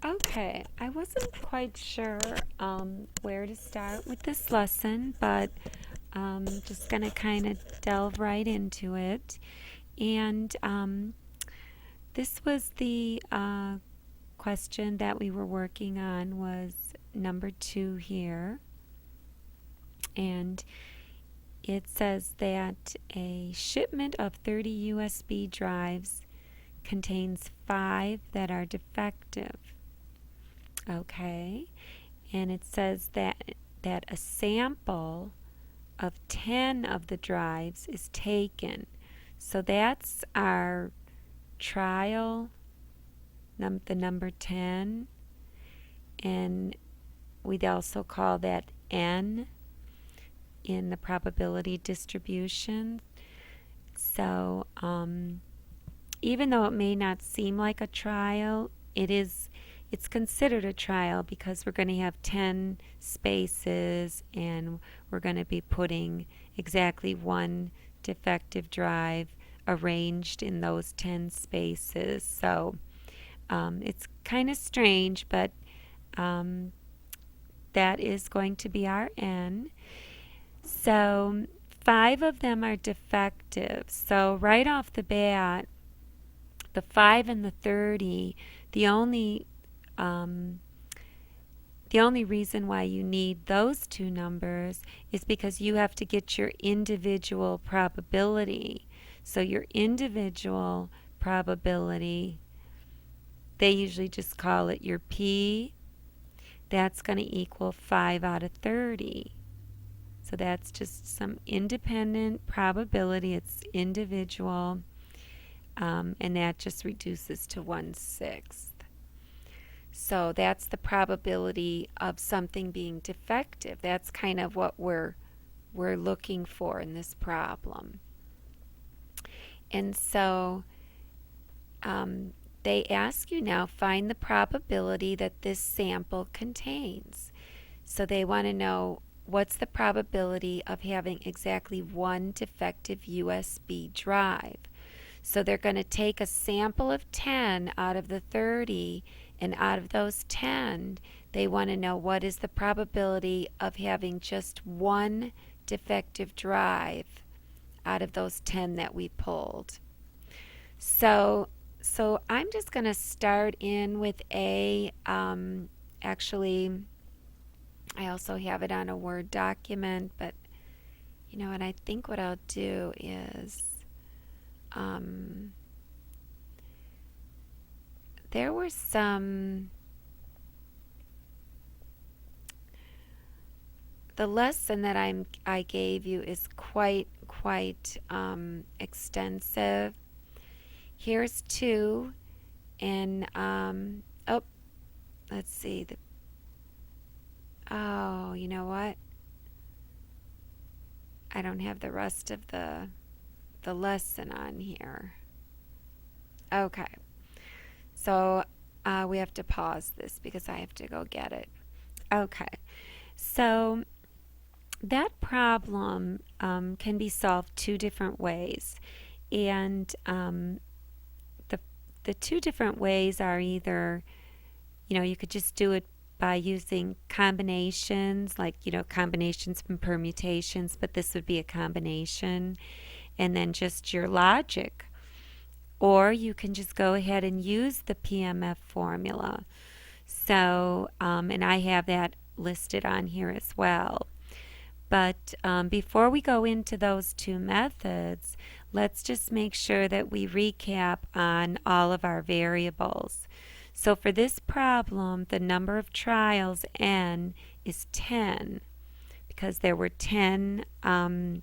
Okay, I wasn't quite sure where to start with this lesson, but just going to kind of delve right into it. And this was the question that we were working on was number 2 here. And it says that a shipment of 30 USB drives contains 5 that are defective. Okay, and it says that a sample of 10 of the drives is taken. So that's our trial, the number 10, and we'd also call that n in the probability distribution. So even though it may not seem like a trial, it's considered a trial because we're going to have 10 spaces and we're going to be putting exactly one defective drive arranged in those 10 spaces. So it's kind of strange, but um, that is going to be our n. So 5 of them are defective. So right off the bat, the 5 and the 30, the only um, the only reason why you need those two numbers is because you have to get your individual probability. So your individual probability, they usually just call it your P. That's going to equal 5 out of 30. So that's just some independent probability. It's individual, and that just reduces to 1/6. So that's the probability of something being defective. That's kind of what we're looking for in this problem. And so they ask you now find the probability that this sample contains. So they want to know what's the probability of having exactly one defective USB drive. So they're going to take a sample of 10 out of the 30, and out of those 10, they want to know what is the probability of having just one defective drive out of those 10 that we pulled. So, so I'm just going to start in with A. Actually, I also have it on a Word document, but you know what? I think what I'll do is um, there were some. The lesson that I gave you is quite extensive. Here's 2, and oh, let's see. Oh, you know what? I don't have the rest of the lesson on here. Okay, so we have to pause this because I have to go get it. Okay, so that problem can be solved 2 different ways, and the the 2 different ways are either, you could just do it by using combinations, like, combinations from permutations, but this would be a combination, and then just your logic. Or you can just go ahead and use the PMF formula. So, and I have that listed on here as well. But before we go into those 2 methods, let's just make sure that we recap on all of our variables. So for this problem, the number of trials, n, is 10 because there were 10 USBs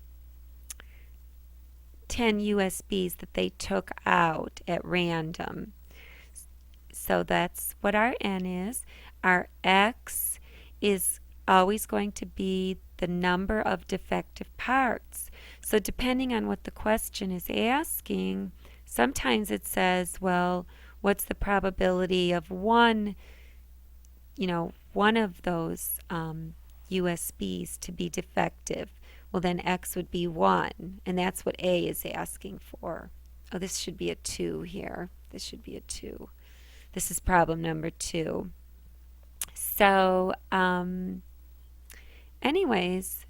that they took out at random. So that's what our n is. Our x is always going to be the number of defective parts. So depending on what the question is asking, sometimes it says, well, what's the probability of one of those USBs to be defective? Well, then x would be 1, and that's what A is asking for. Oh, this should be a 2 here. This should be a 2. This is problem number 2. So, anyways,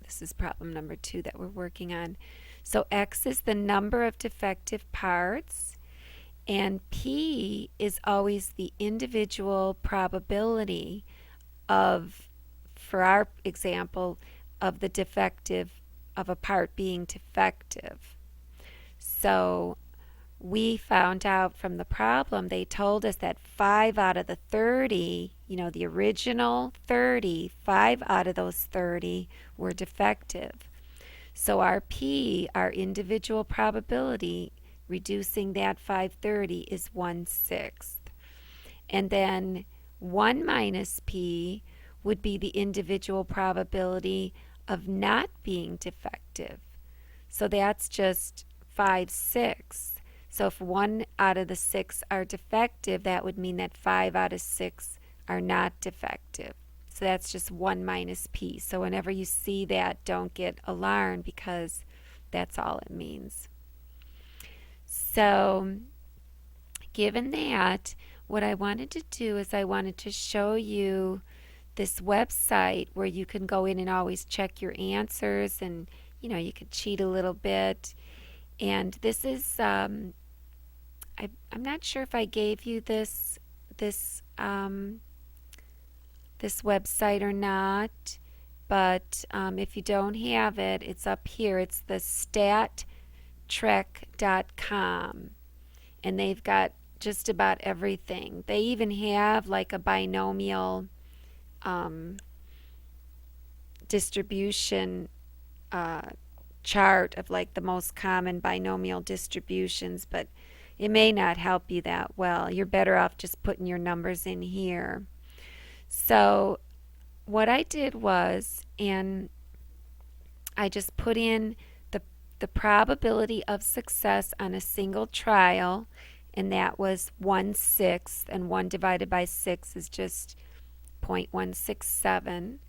this is problem number 2 that we're working on. So X is the number of defective parts, and P is always the individual probability of, for our example, of the defective, of a part being defective. So we found out from the problem, they told us that 5 out of the 30, the original 30, 5 out of those 30 were defective. So our P, our individual probability, reducing that 530 is 1/6. And then 1 minus P would be the individual probability of not being defective. So that's just 5/6. So if 1 out of the 6 are defective, that would mean that 5 out of 6 are not defective. So that's just 1 minus P. So whenever you see that, don't get alarmed, because that's all it means. So given that, what I wanted to do is I wanted to show you this website where you can go in and always check your answers, and you could cheat a little bit. And this is I'm not sure if I gave you this website or not, but if you don't have it, it's up here. It's the stattrek.com, and they've got just about everything. They even have like a binomial distribution chart of like the most common binomial distributions, but it may not help you that well. You're better off just putting your numbers in here. So what I did was, and I just put in the probability of success on a single trial, and that was 1/6, and 1 divided by 6 is just 0.167.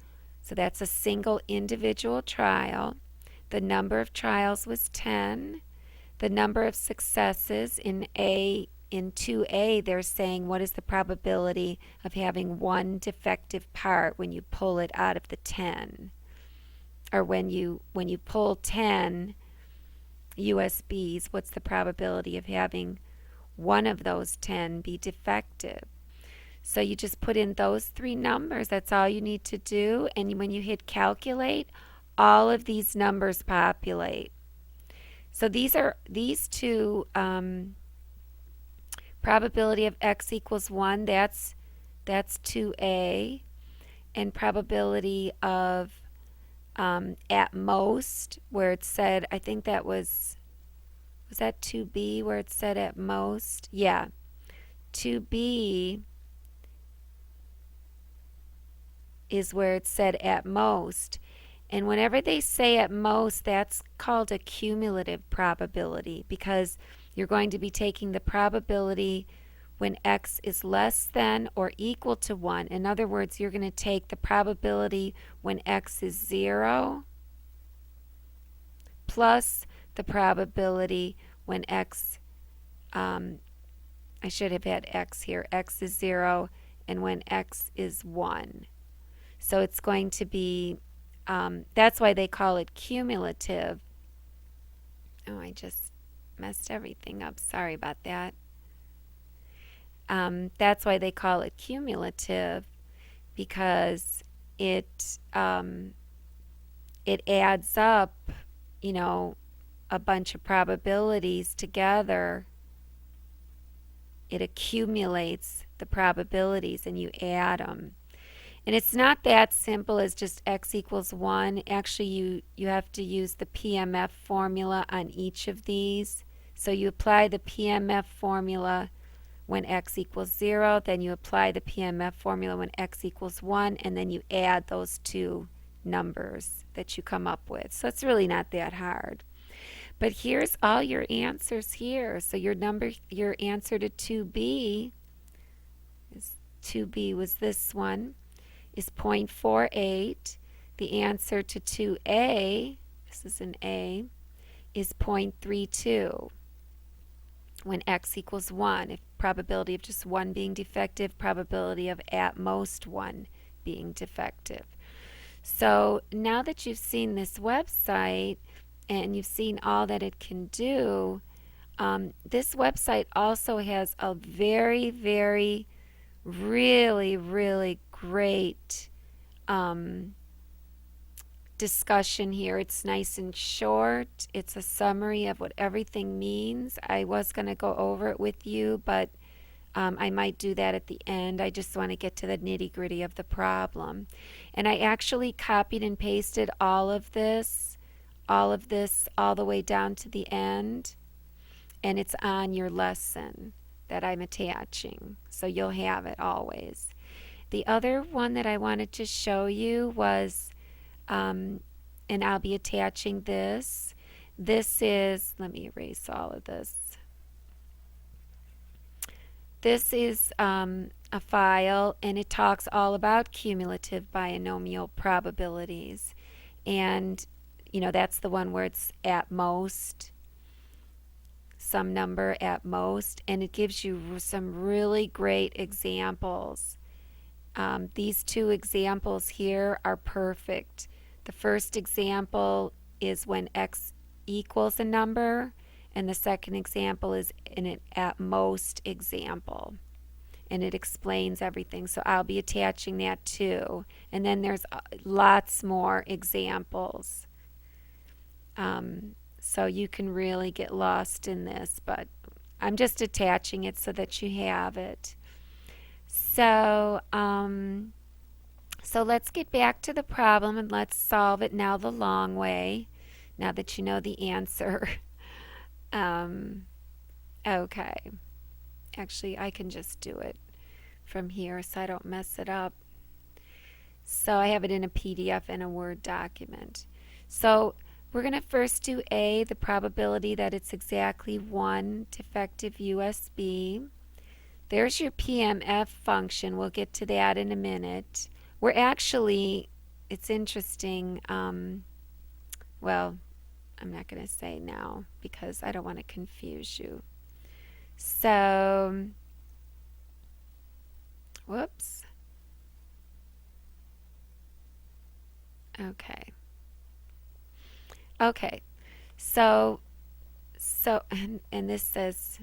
So that's a single individual trial. The number of trials was 10. The number of successes in 2A, they're saying what is the probability of having one defective part when you pull it out of the 10, or when you pull 10 USBs, what's the probability of having one of those 10 be defective? So you just put in those 3 numbers. That's all you need to do. And when you hit calculate, all of these numbers populate. So these two, probability of X equals 1, that's 2A, and probability of at most, where it said, I think that was that 2B where it said at most? Yeah, 2B is where it said at most. And whenever they say at most, that's called a cumulative probability, because you're going to be taking the probability when X is less than or equal to 1. In other words, you're going to take the probability when X is 0 plus the probability when X, I should have had X here, X is 0, and when X is 1. So it's going to be, that's why they call it cumulative. Oh, I just messed everything up. Sorry about that. That's why they call it cumulative, because it adds up, a bunch of probabilities together. It accumulates the probabilities and you add them. And it's not that simple as just X equals 1. Actually, you have to use the PMF formula on each of these. So you apply the PMF formula when X equals 0, then you apply the PMF formula when X equals 1, and then you add those two numbers that you come up with. So it's really not that hard. But here's all your answers here. So your answer to 2B was this one, is 0.48. The answer to 2A, this is an A, is 0.32 when X equals 1. probability of just one being defective, probability of at most one being defective. So now that you've seen this website and you've seen all that it can do, this website also has a very, very, really great discussion here. It's nice and short. It's a summary of what everything means. I was going to go over it with you, but I might do that at the end. I just want to get to the nitty gritty of the problem. And I actually copied and pasted all of this all the way down to the end. And it's on your lesson that I'm attaching. So you'll have it always. The other one that I wanted to show you was, and I'll be attaching this. This is, let me erase all of this. This is a file, and it talks all about cumulative binomial probabilities. And, you know, that's the one where it's at most, some number at most, and it gives you some really great examples. These two examples here are perfect. The first example is when x equals a number, and the second example is an at most example. And it explains everything. So I'll be attaching that too. And then there's lots more examples. So you can really get lost in this, but I'm just attaching it so that you have it. So, so let's get back to the problem and let's solve it now the long way, now that you know the answer. Okay. Actually, I can just do it from here so I don't mess it up. So I have it in a PDF and a Word document. So we're going to first do A, the probability that it's exactly one defective USB. There's your PMF function. We'll get to that in a minute. We're actually, it's interesting, well, I'm not going to say now because I don't want to confuse you. So, whoops. Okay. Okay. So and this says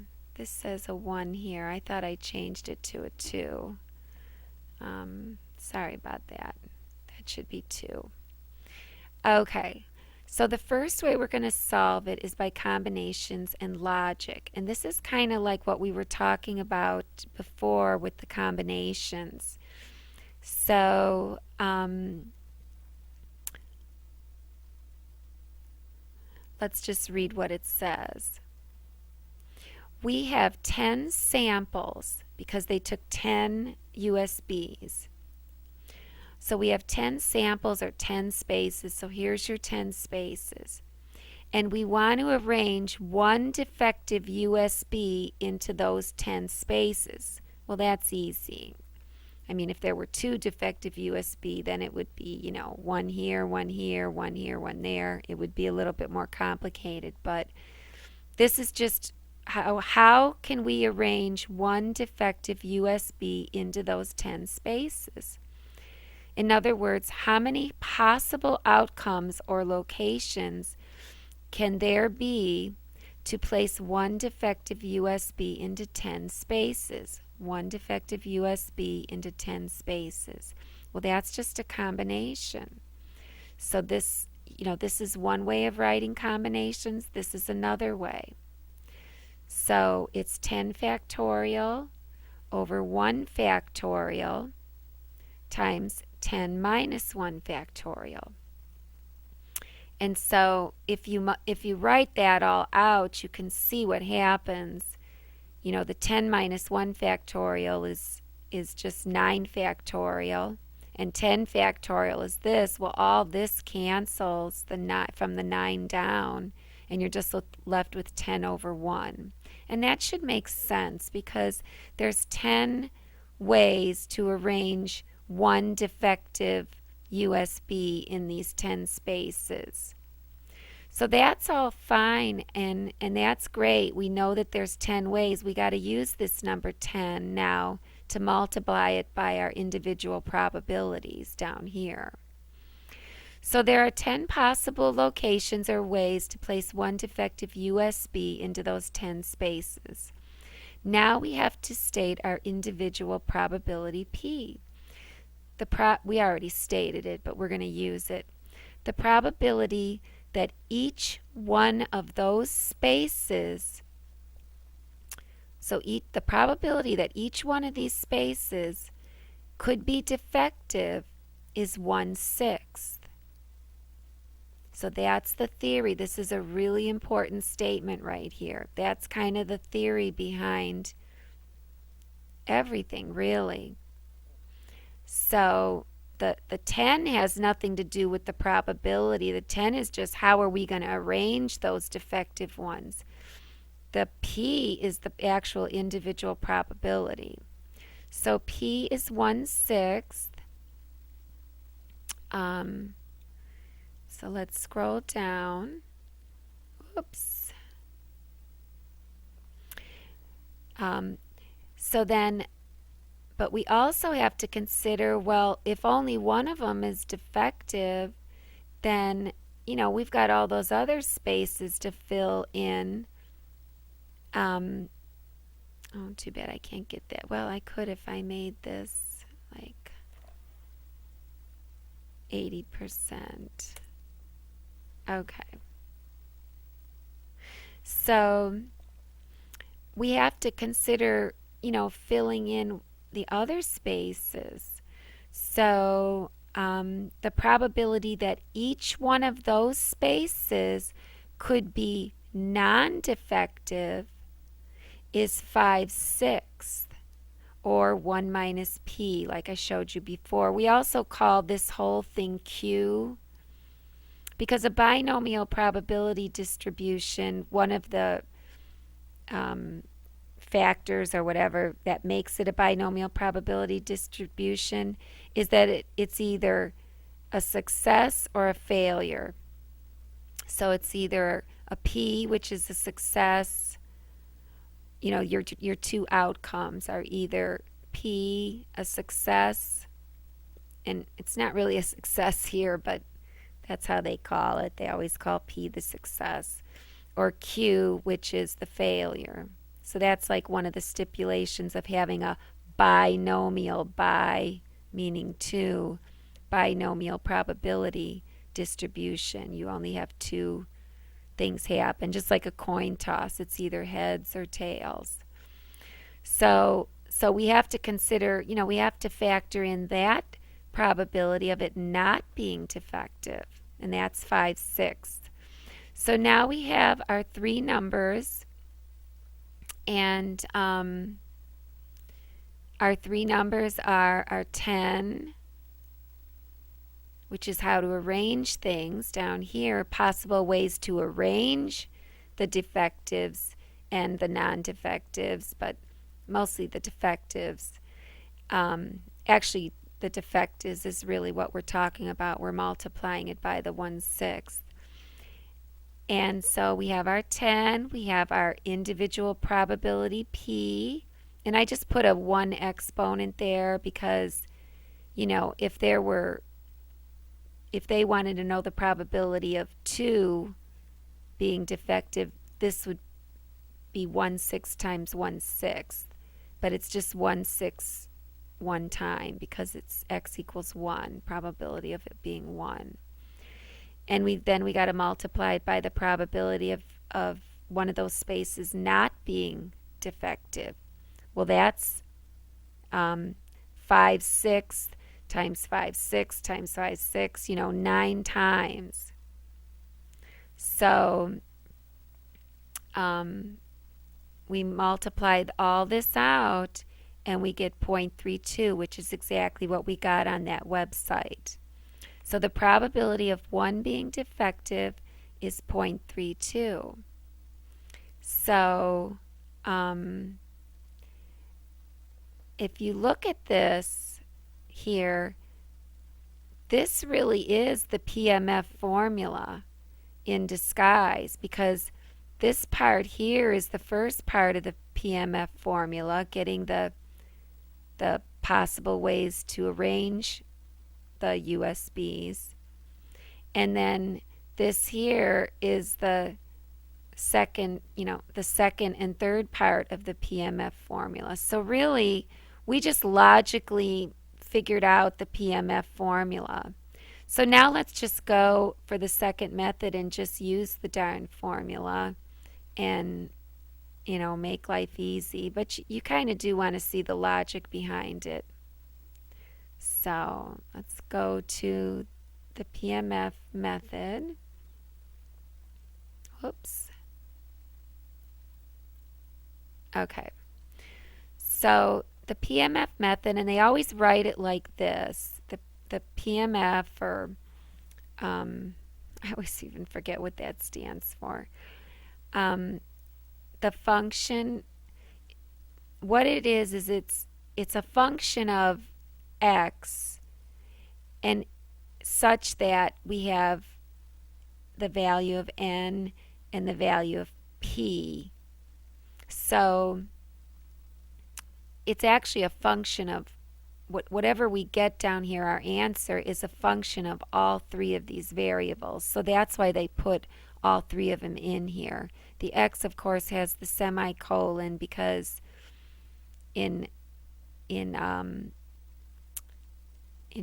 a 1 here. I thought I changed it to a 2. Sorry about that. That should be 2. Okay. So the first way we're going to solve it is by combinations and logic. And this is kind of like what we were talking about before with the combinations. So let's just read what it says. We have 10 samples because they took 10 USBs. So we have 10 samples or 10 spaces. So here's your 10 spaces. And we want to arrange one defective USB into those 10 spaces. Well, that's easy. I mean, if there were 2 defective USB, then it would be, you know, one here, one here, one here, one there. It would be a little bit more complicated. But this is just how can we arrange one defective USB into those 10 spaces? In other words, how many possible outcomes or locations can there be to place one defective USB into 10 spaces? One defective USB into 10 spaces. Well, that's just a combination. So this, you know, this is one way of writing combinations. This is another way. So it's 10 factorial over 1 factorial times 10 minus 1 factorial. And so if you write that all out, you can see what happens. You know, the 10 minus 1 factorial is just 9 factorial, and 10 factorial is this. Well, all this cancels from the 9 down, and you're just left with 10 over 1. And that should make sense because there's 10 ways to arrange one defective USB in these 10 spaces. So that's all fine, and that's great. We know that there's 10 ways. We got to use this number 10 now to multiply it by our individual probabilities down here. So there are 10 possible locations or ways to place one defective USB into those 10 spaces. Now we have to state our individual probability P. We already stated it, but we're going to use it. The probability that each one of those spaces, the probability that each one of these spaces could be defective is 1/6. So that's the theory. This is a really important statement right here. That's kind of the theory behind everything, really. So the 10 has nothing to do with the probability. The 10 is just how are we going to arrange those defective ones. The P is the actual individual probability. So P is 1/6. So let's scroll down. Oops. But we also have to consider, well, if only one of them is defective, then, we've got all those other spaces to fill in. Oh, too bad I can't get that. Well, I could if I made this like 80%. Okay. So we have to consider, filling in the other spaces. So the probability that each one of those spaces could be non-defective is 5/6, or 1 minus P, like I showed you before. We also call this whole thing Q, because a binomial probability distribution, one of the factors or whatever that makes it a binomial probability distribution is that it's either a success or a failure. So it's either a P, which is a success. Your two outcomes are either P, a success, and it's not really a success here, but that's how they call it. They always call P the success, or Q, which is the failure. So that's like one of the stipulations of having a binomial, bi meaning two, binomial probability distribution. You only have two things happen, just like a coin toss. It's either heads or tails. So we have to consider, we have to factor in that probability of it not being defective, and that's 5/6. So now we have our three numbers, and our three numbers are our 10, which is how to arrange things down here, possible ways to arrange the defectives and the non-defectives, but mostly the defectives. Actually, the defectives is really what we're talking about. We're multiplying it by the 1/6. And so we have our 10, we have our individual probability P, and I just put a 1 exponent there because, if they wanted to know the probability of 2 being defective, this would be 1/6 times 1/6, but it's just 1/6 one time because it's x equals 1, probability of it being 1. And we got to multiply it by the probability of one of those spaces not being defective. Well, that's 5/6 times 5/6 times 5/6, 9 times. So we multiplied all this out and we get 0.32, which is exactly what we got on that website. So the probability of one being defective is 0.32. So if you look at this here, this really is the PMF formula. in disguise, because this part here is the first part of the PMF formula, getting the possible ways to arrange the USBs. And then this here is the second, the second and third part of the PMF formula. So really, we just logically figured out the PMF formula. So now let's just go for the second method and just use the darn formula and, make life easy. But you kind of do want to see the logic behind it. So let's go to the PMF method. Whoops. Okay. So the PMF method, and they always write it like this. The PMF, or I always even forget what that stands for. The function, what it is it's a function of x, and such that we have the value of n and the value of p. So it's actually a function of whatever we get down here. Our answer is a function of all three of these variables. So that's why they put all three of them in here. The x, of course, has the semicolon because in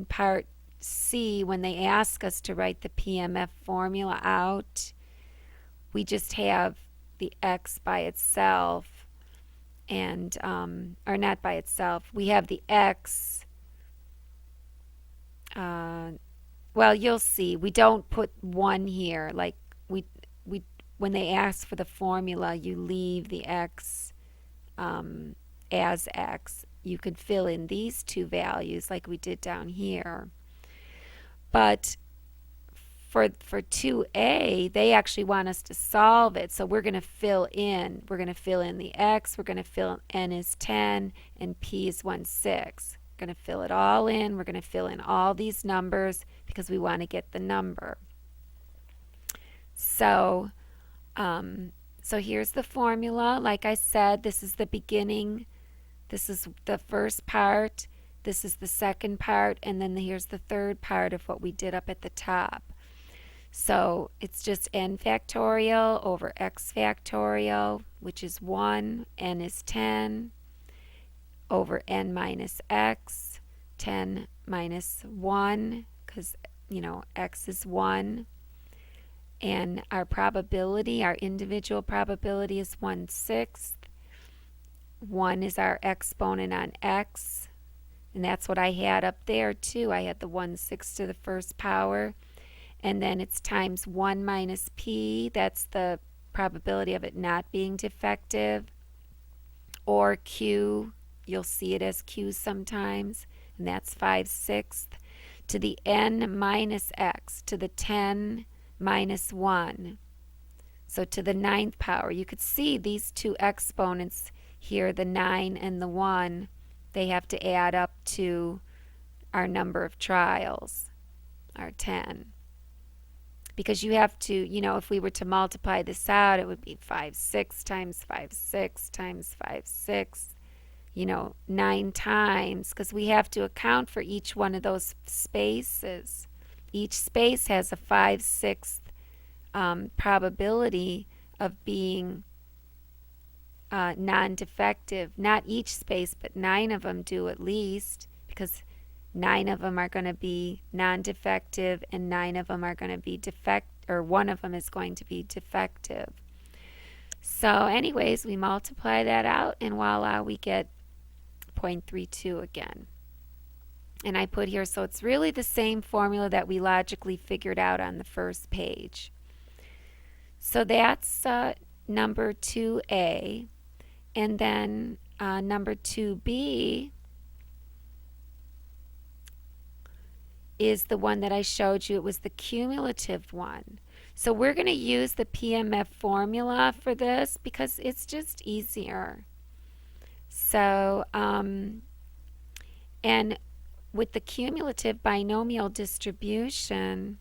part C, when they ask us to write the PMF formula out, we just have the x by itself, and or not by itself. We have the x. Well, you'll see. We don't put 1 here. Like we when they ask for the formula, you leave the x as x. You could fill in these two values like we did down here. But for 2a, they actually want us to solve it. So we're going to fill in. We're going to fill in the x. We're going to fill n is 10 and p is 1/6. We're going to fill it all in. We're going to fill in all these numbers because we want to get the number. So, so here's the formula. Like I said, this is the beginning. This is the first part. This is the second part. And then here's the third part of what we did up at the top. So it's just n factorial over x factorial, which is 1. N is 10 over n minus x. 10 minus 1, because, x is 1. And our probability, our individual probability, is 1/6. 1 is our exponent on x. And that's what I had up there too. I had the 1/6 to the first power. And then it's times 1 minus p. That's the probability of it not being defective. Or q. You'll see it as q sometimes. And that's 5/6 to the n minus x to the 10 minus 1. So to the 9th power. You could see these two exponents here, the 9 and the 1, they have to add up to our number of trials, our 10. Because you have to, if we were to multiply this out, it would be 5/6 times 5/6 times 5/6, 9 times, because we have to account for each one of those spaces. Each space has a 5/6 probability of being non-defective. Not each space, but 9 of them do at least, because 9 of them are going to be non-defective and 9 of them are going to be or 1 of them is going to be defective. So anyways, we multiply that out and voila, we get 0.32 again. And I put here, so it's really the same formula that we logically figured out on the first page. So that's number 2a. And then number 2b is the one that I showed you. It was the cumulative one. So we're going to use the PMF formula for this because it's just easier. So, and with the cumulative binomial distribution,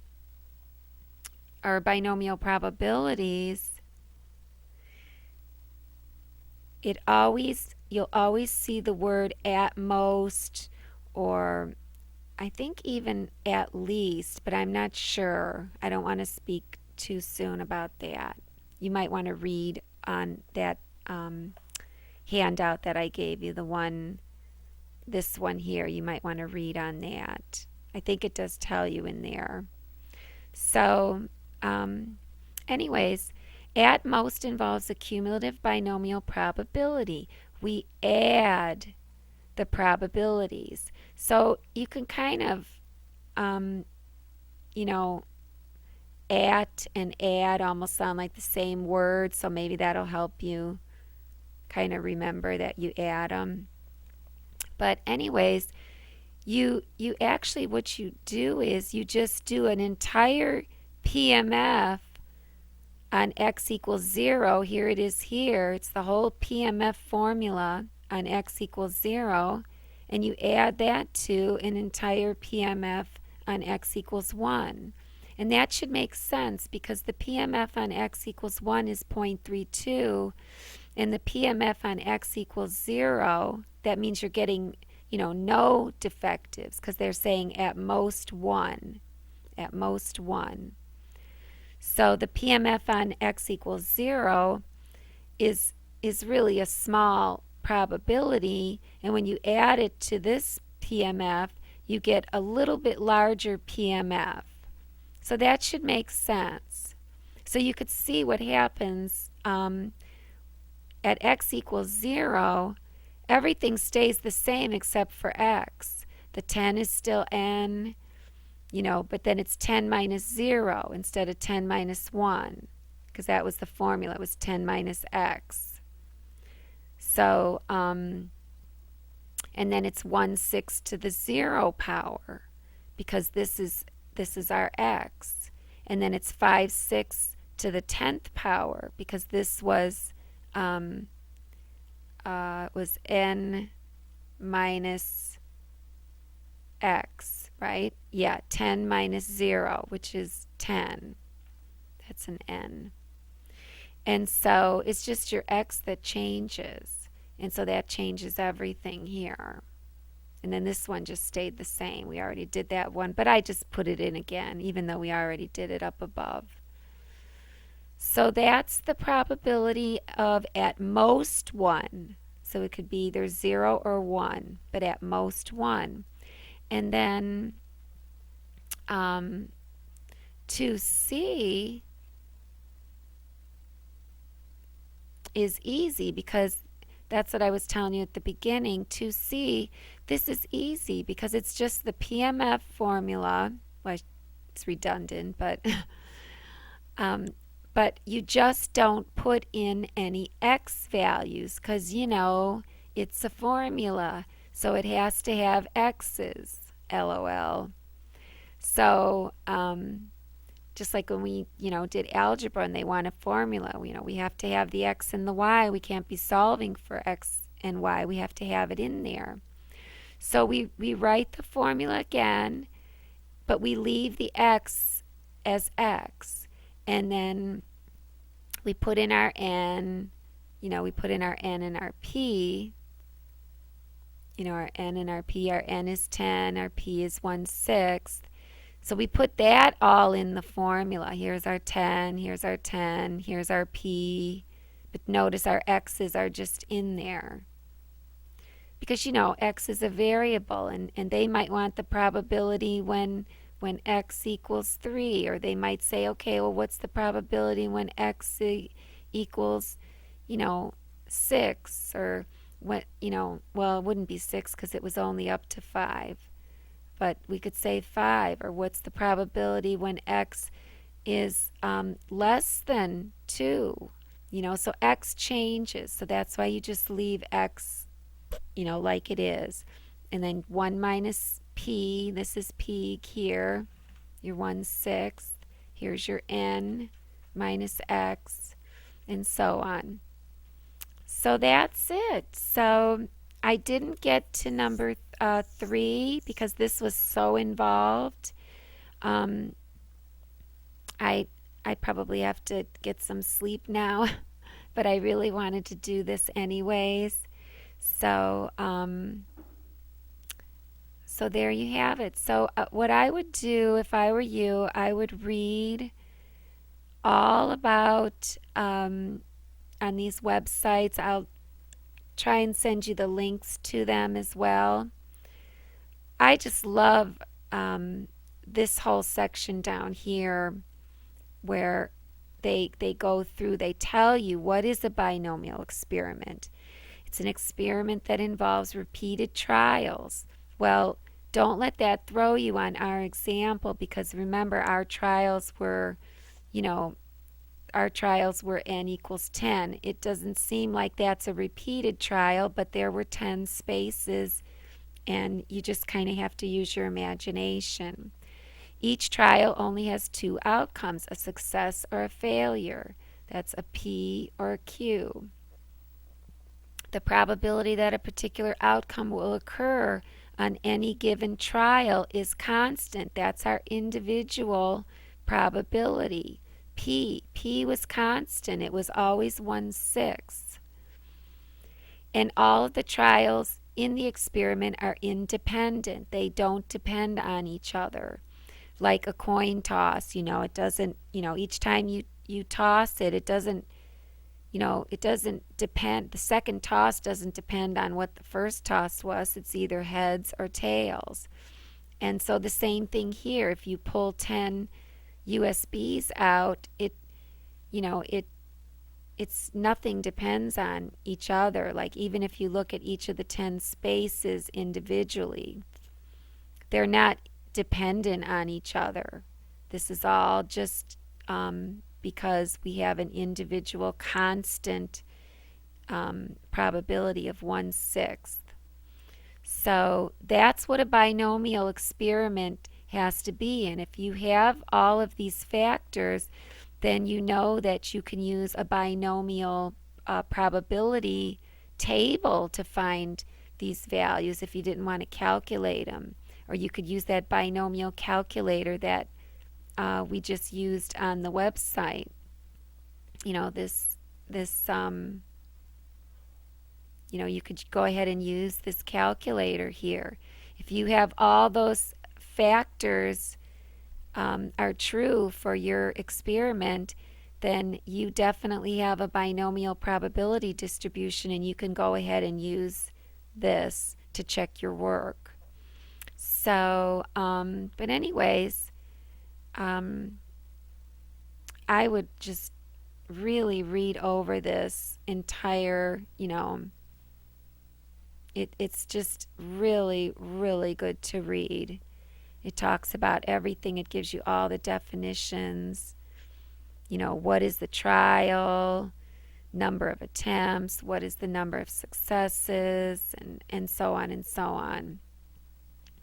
or binomial probabilities, you'll always see the word at most, or I think even at least, but I'm not sure. I don't want to speak too soon about that. You might want to read on that handout that I gave you, this one here. You might want to read on that. I think it does tell you in there. So, anyways, at most involves a cumulative binomial probability. We add the probabilities. So you can kind of, um, you know, at and add almost sound like the same word. So maybe that'll help you kind of remember that you add them. But anyways, you actually, what you do is you just do an entire PMF on x equals 0. Here it is here. It's the whole PMF formula on x equals 0. And you add that to an entire PMF on x equals 1. And that should make sense because the PMF on x equals 1 is 0.32. And the PMF on x equals 0, that means you're getting, no defectives because they're saying at most 1. At most 1. So the PMF on x equals 0 is really a small probability, and when you add it to this PMF, you get a little bit larger PMF. So that should make sense. So you could see what happens at x equals 0, everything stays the same except for x. The 10 is still n, but then it's 10 minus 0 instead of 10 minus 1, because that was the formula. It was 10 minus x. So, and then it's 1/6 to the 0 power, because this is our x. And then it's 5/6 to the 10th power, because this was n minus x, right? Yeah, 10 minus 0, which is 10. That's an n. And so it's just your x that changes. And so that changes everything here. And then this one just stayed the same. We already did that one, but I just put it in again, even though we already did it up above. So that's the probability of at most 1. So it could be either 0 or 1, but at most 1. And then 2C is easy because that's what I was telling you at the beginning. 2C, this is easy because it's just the PMF formula. Well, it's redundant, but you just don't put in any x values because, it's a formula. So it has to have x's, LOL. So just like when we, did algebra and they want a formula, we have to have the x and the y. We can't be solving for x and y. We have to have it in there. So we write the formula again, but we leave the x as x. And then we put in our n, we put in our n and our p. Our n and our p. Our n is 10, our p is 1/6. So we put that all in the formula. Here's our 10, here's our 10, here's our p. But notice our x's are just in there. Because, x is a variable, and they might want the probability when x equals 3. Or they might say, okay, well, what's the probability when x equals, 6? Or, what, well, it wouldn't be 6 because it was only up to 5. But we could say 5, or what's the probability when x is less than 2? So x changes. So that's why you just leave x, like it is. And then 1 minus p, this is p here, your 1/6. Here's your n minus x, and so on. So that's it. So I didn't get to number 3 because this was so involved. I I probably have to get some sleep now, but I really wanted to do this anyways. So, so there you have it. So, what I would do if I were you, I would read all about on these websites. I'll try and send you the links to them as well. I just love this whole section down here where they go through, they tell you what is a binomial experiment. It's an experiment that involves repeated trials. Well, don't let that throw you on our example, because remember, our trials were, you know, our trials were n equals 10. It doesn't seem like that's a repeated trial, but there were 10 spaces, and you just kind of have to use your imagination. Each trial only has two outcomes, a success or a failure. That's a P or a Q. The probability that a particular outcome will occur on any given trial is constant. That's our individual probability. P was constant. It was always 1/6. And all of the trials in the experiment are independent. They don't depend on each other. Like a coin toss, it doesn't, each time you toss it, it doesn't, it doesn't depend, the second toss doesn't depend on what the first toss was. It's either heads or tails. And so the same thing here. If you pull 10 USBs out, you know, it it's nothing depends on each other. Like, even if you look at each of the 10 spaces individually, they're not dependent on each other. This is all just because we have an individual constant probability of 1/6. So that's what a binomial experiment has to be. And if you have all of these factors, then you know that you can use a binomial probability table to find these values if you didn't want to calculate them. Or you could use that binomial calculator that we just used on the website. This you could go ahead and use this calculator here. If you have all those factors are true for your experiment, then you definitely have a binomial probability distribution, and you can go ahead and use this to check your work. So, but anyways, I would just really read over this entire, it's just really, really good to read. It talks about everything. It gives you all the definitions. What is the trial, number of attempts, what is the number of successes, and so on and so on.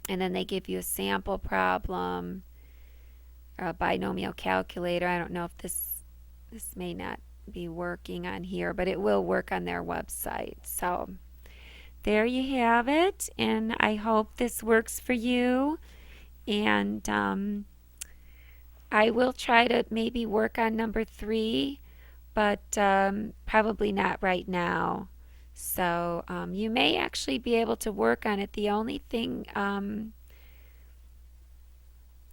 And then they give you a sample problem, or a binomial calculator. I don't know if this may not be working on here, but it will work on their website. So there you have it, and I hope this works for you. And I will try to maybe work on number 3, but probably not right now. So you may actually be able to work on it. The only thing,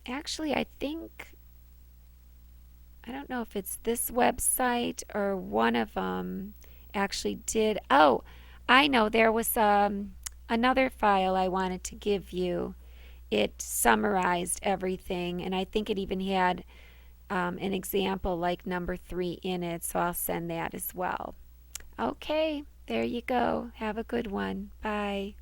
actually, I don't know if it's this website or one of them actually did. Oh, I know, there was another file I wanted to give you. It summarized everything, and I think it even had an example like number 3 in it, so I'll send that as well. Okay, there you go. Have a good one. Bye.